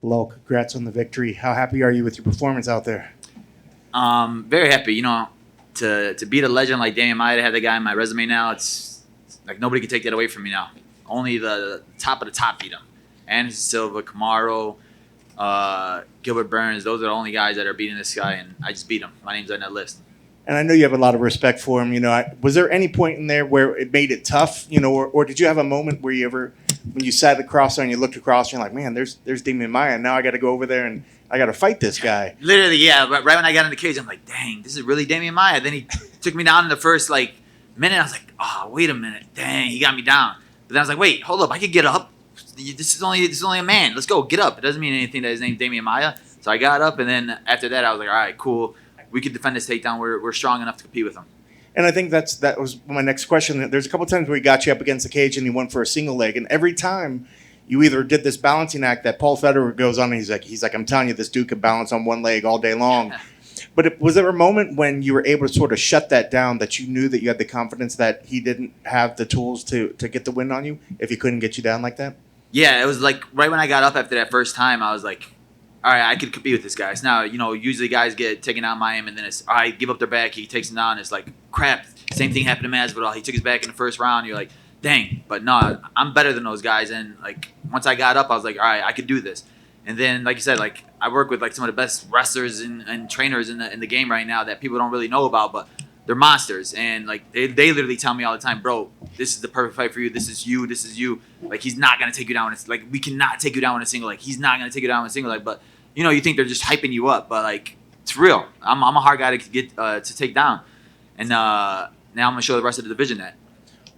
Belal, congrats on the victory. How happy are you with your performance out there? Very happy. To beat a legend like Demian Maia, to have that guy on my resume now, it's like nobody can take that away from me now. Only the top of the top beat him. Anderson Silva, Kamaru, Gilbert Burns, those are the only guys that are beating this guy, and I just beat him. My name's on that list. And I know you have a lot of respect for him. Was there any point in there where it made it tough? Or did you have a moment where when you sat across there and you looked across, and you're like, man, there's Demian Maia. Now I got to go over there and I got to fight this guy. Literally, yeah. But right when I got in the cage, I'm like, dang, this is really Demian Maia. Then he took me down in the first minute. I was like, oh, wait a minute, dang, he got me down. But then I was like, wait, hold up, I could get up. This is only a man. Let's go, get up. It doesn't mean anything that his name's Demian Maia. So I got up, and then after that, I was like, all right, cool. We could defend this takedown. We're strong enough to compete with him. And I think that was my next question. There's a couple times where he got you up against the cage and he went for a single leg, and every time you either did this balancing act that Paul Federer goes on, and he's like, I'm telling you, this dude could balance on one leg all day long. But was there a moment when you were able to sort of shut that down, that you knew that you had the confidence that he didn't have the tools to get the win on you if he couldn't get you down like that? Yeah, it was like right when I got up after that first time, I was like, all right, I could compete with this guy. So now, usually guys get taken out by him, and then it's, all right, give up their back. He takes him down. It's like, crap. Same thing happened to Masvidal. He took his back in the first round. You're like, dang. But no, I'm better than those guys. And, once I got up, I was like, all right, I could do this. And then, like you said, I work with, some of the best wrestlers and trainers in the game right now that people don't really know about, but they're monsters. And, they literally tell me all the time, bro, this is the perfect fight for you. This is you. This is you. He's not going to take you down. It's we cannot take you down in a single leg. He's not going to take you down in a single leg. But, you think they're just hyping you up. But, it's real. I'm a hard guy to get to take down. And now I'm going to show the rest of the division that.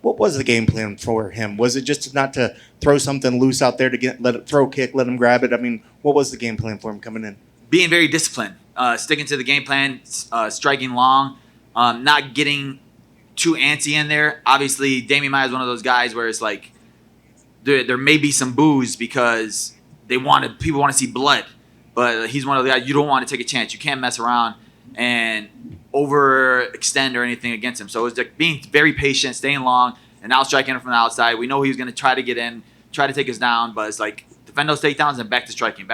What was the game plan for him? Was it just not to throw something loose out there to let it throw a kick, let him grab it? I mean, what was the game plan for him coming in? Being very disciplined, sticking to the game plan, striking long, not getting too antsy in there. Obviously, Demian Maia is one of those guys where it's there may be some boos because people want to see blood, but he's one of the guys you don't want to take a chance. You can't mess around and overextend or anything against him. So it was being very patient, staying long, and now striking him from the outside. We know he was going to try to get in, try to take us down, but it's defend those takedowns and back to striking,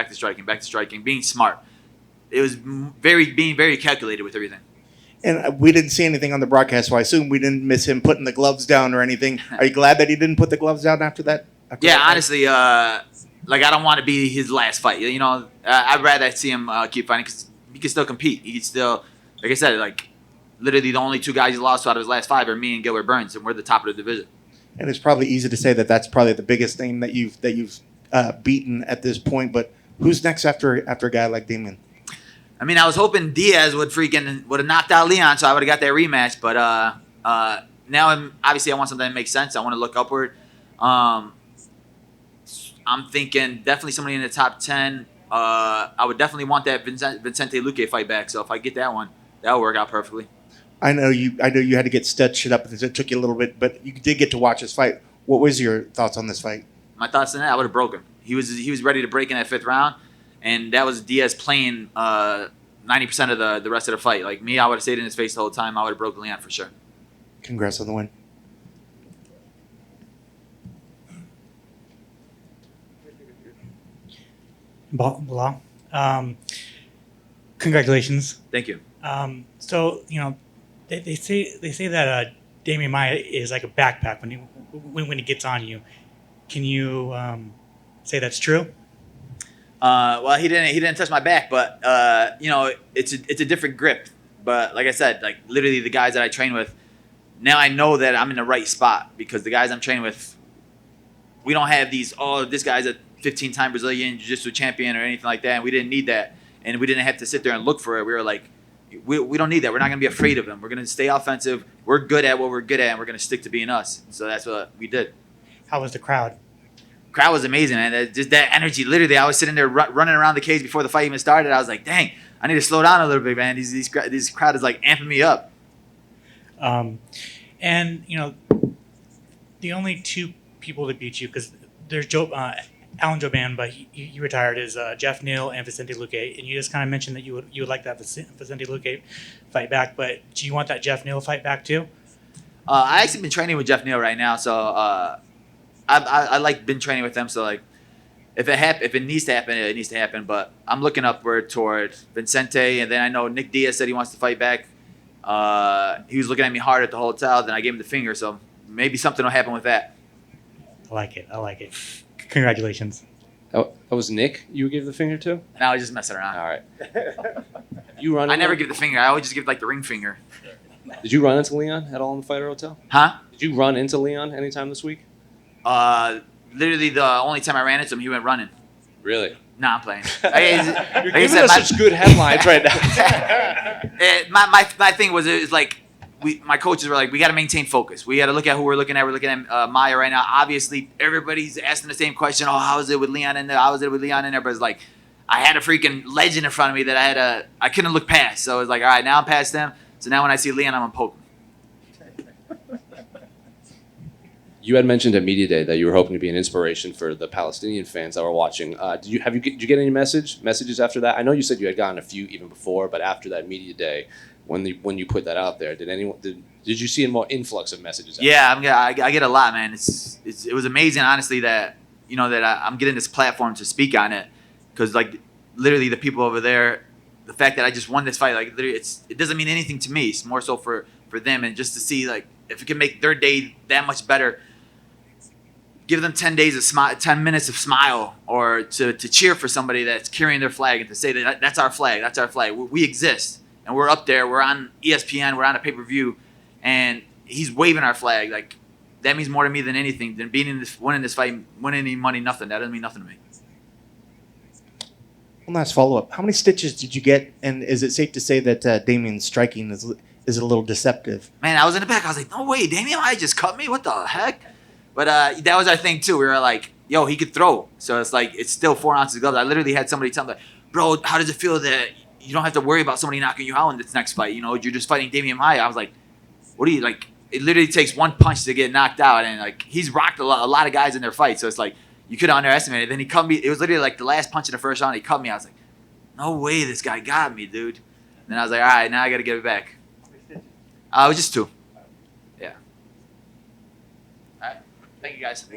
being smart. It was being very calculated with everything. And we didn't see anything on the broadcast, so I assume we didn't miss him putting the gloves down or anything. Are you glad that he didn't put the gloves down after that? Honestly, I don't want to be his last fight. I'd rather see him keep fighting because he can still compete. He can still, like I said, literally the only two guys he lost to out of his last five are me and Gilbert Burns, and we're the top of the division. And it's probably easy to say that that's probably the biggest thing that you've beaten at this point. But who's next after a guy like Demian? I mean, I was hoping Diaz would have knocked out Leon, so I would have got that rematch. But now obviously I want something that makes sense. I want to look upward. I'm thinking definitely somebody in the top 10. I would definitely want that Vicente Luque fight back. So if I get that one, that'll work out perfectly. I know you had to get stitched up because it took you a little bit, but you did get to watch this fight. What was your thoughts on this fight? My thoughts on that, I would have broke him. He was ready to break in that fifth round, and that was Diaz playing 90% of the rest of the fight. Like me, I would have stayed in his face the whole time. I would have broken Leon for sure. Congrats on the win. Belal, congratulations. Thank you. So they say that Demian Maia is like a backpack when he gets on you. Can you say that's true? Well, he didn't touch my back, but it's a different grip. But like I said, literally the guys that I train with, now I know that I'm in the right spot because the guys I'm training with, we don't have these. Oh, this guy's a 15-time Brazilian Jiu-Jitsu champion or anything like that. And we didn't need that, and we didn't have to sit there and look for it. We were like, we don't need that. We're not going to be afraid of him. We're going to stay offensive. We're good at what we're good at, and we're going to stick to being us. So that's what we did. How was the crowd? Crowd was amazing, man. Just that energy. Literally, I was sitting there running around the cage before the fight even started. I was like, dang, I need to slow down a little bit, man. These crowd is amping me up. And the only two people that beat you, because there's Alan Joban, but he retired, is Jeff Neal and Vicente Luque. And you just kind of mentioned that you would like that Vicente Luque fight back, but do you want that Jeff Neal fight back too? I actually been training with Jeff Neal right now, so I been training with them. So if it needs to happen, it needs to happen. But I'm looking upward toward Vincente, and then I know Nick Diaz said he wants to fight back. He was looking at me hard at the hotel. Then I gave him the finger, so maybe something will happen with that. I like it. I like it. Congratulations. That was Nick you gave the finger to? No, I was just messing around. All right. You run I never give the finger. I always just give like the ring finger. Did you run into Leon at all in the Fighter Hotel? Huh? Did you run into Leon anytime this week? Literally the only time I ran into him, he went running. Really? Nah, I'm playing. You're giving us such good headlines right now. My thing was, it was like, my coaches were like, we got to maintain focus. We got to look at who we're looking at. We're looking at Maia right now. Obviously, everybody's asking the same question. Oh, how is it with Leon in there? How is it with Leon in there? But it's like, I had a freaking legend in front of me that I couldn't look past. So it was like, all right, now I'm past them. So now when I see Leon, I'm going to poke him. You had mentioned at Media Day that you were hoping to be an inspiration for the Palestinian fans that were watching. Did you get any messages after that? I know you said you had gotten a few even before, but after that Media Day, when you put that out there, did you see a more influx of messages? Yeah, I get a lot, man. It was amazing, honestly, that I'm getting this platform to speak on it, because like literally the people over there, the fact that I just won this fight, like literally, it doesn't mean anything to me. It's more so for them, and just to see like if it can make their day that much better. Give them 10 minutes of smile, or to cheer for somebody that's carrying their flag, and to say that that's our flag, that's our flag. We exist, and we're up there. We're on ESPN. We're on a pay-per-view, and he's waving our flag. Like, that means more to me than anything, than winning this fight, winning any money, nothing. That doesn't mean nothing to me. One last follow-up. How many stitches did you get, and is it safe to say that Damian's striking is a little deceptive? Man, I was in the back. I was like, no way, Demian Maia just cut me? What the heck? But that was our thing, too. We were like, yo, he could throw. So it's like, it's still 4 ounces of gloves. I literally had somebody tell me, like, bro, how does it feel that you don't have to worry about somebody knocking you out in this next fight? You know, you're just fighting Demian Maia. I was like, what do you, like, it literally takes one punch to get knocked out. And, like, he's rocked a lot of guys in their fights. So it's like, you could underestimate it. Then he cut me. It was literally like the last punch in the first round. He cut me. I was like, no way this guy got me, dude. And then I was like, all right, now I got to get it back. It was just 2. Yeah. All right. Thank you, guys.